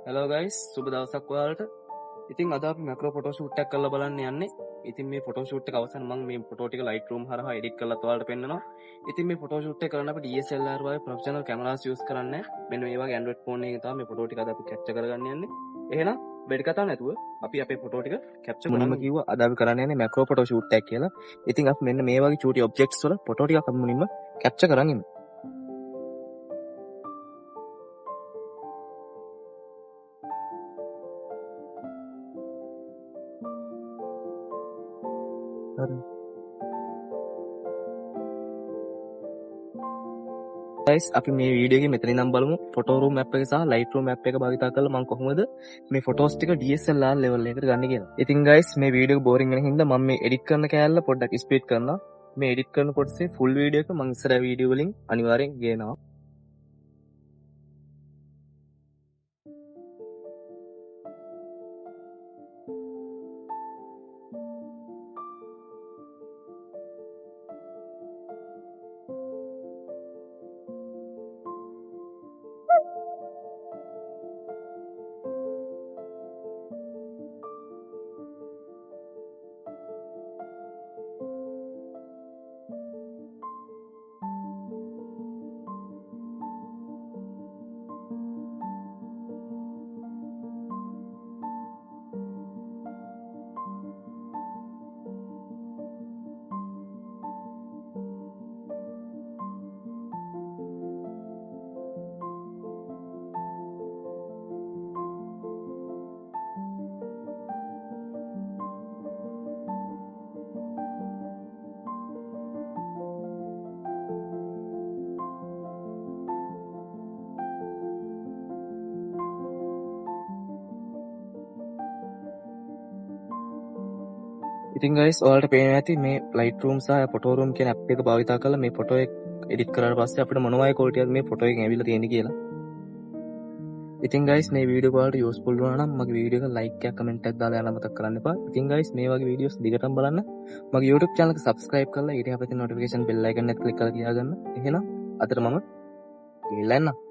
Hello guys, සුබ දවසක් ඔයාලට. ඉතින් අද අපි මැක්‍රෝ ෆොටෝ ෂූට් එකක් කරලා බලන්න යන්නේ. ඉතින් මේ ෆොටෝ ෂූට් එක අවසන් මම මේ ෆොටෝ ටික Lightroom හරහා එඩිට් කරලා ඔයාලට පෙන්නනවා. ඉතින් මේ ෆොටෝ ෂූට් එක කරන්න අපි DSLR වගේ ප්‍රොෆෙෂනල් කැමරාස් යූස් කරන්නේ. මෙන්න මේ වගේ Android phone එකකින් තමයි මේ ෆොටෝ ටික අද අපි කැප්චර් කරගන්න යන්නේ. එහෙනම් බෙඩ කතා නැතුව අපි අපේ ෆොටෝ ටික කැප්චර් කරමු. මුලින්ම කිව්වා අද අපි කරන්න යන්නේ මැක්‍රෝ ෆොටෝ ෂූට් එකක් කියලා. ඉතින් අපි මෙන්න මේ වගේ චූටි ඔබ්ජෙක්ට්ස් වල ෆොටෝ ටිකක් අපි මුලින්ම කැප්චර් කරන් ඉමු. හරි. guys අපි මේ වීඩියෝ එකේ මෙතන ඉඳන් බලමු ෆොටෝ රූම් ඇප් එක සහ Lightroom ඇප් එක භාවිත කරලා මම කොහොමද මේ ෆොටෝස් ටික DSLR level එකකට ගන්න කියලා. ඉතින් guys මේ වීඩියෝ එක බෝරින් වෙන හින්දා මම මේ එඩිට් කරන කෑල්ල පොඩ්ඩක් ස්පීඩ් කරනවා. මේ එඩිට් කරන කොටසේ ෆුල් වීඩියෝ එක මම ඉස්සර වීඩියෝ වලින් අනිවාර්යෙන් ගේනවා. ඉතින් guys ඔයාලට පේනවා ඇති මේ Lightroom සහ Photo Room කියන ඇප් එක භාවිත කරලා මේ ෆොටෝ එක එඩිට් කරාට පස්සේ අපිට මොන වගේ ක්වොලිටි එකක් මේ ෆොටෝ එකෙන් ඇවිල්ලා තියෙන්නේ කියලා. ඉතින් guys මේ වීඩියෝ ඔයාලට යූස්ෆුල් වුණා නම් මගේ වීඩියෝ එක like එකක් comment එකක් දාලා යන්න මතක කරන්න එපා. ඉතින් guys මේ වගේ වීඩියෝස් දිගටම බලන්න මගේ YouTube channel එක subscribe කරලා ඊට පස්සේ notification bell icon එක click කරලා තියාගන්න. එහෙනම් අදට මම ගිහලා එන්නම්.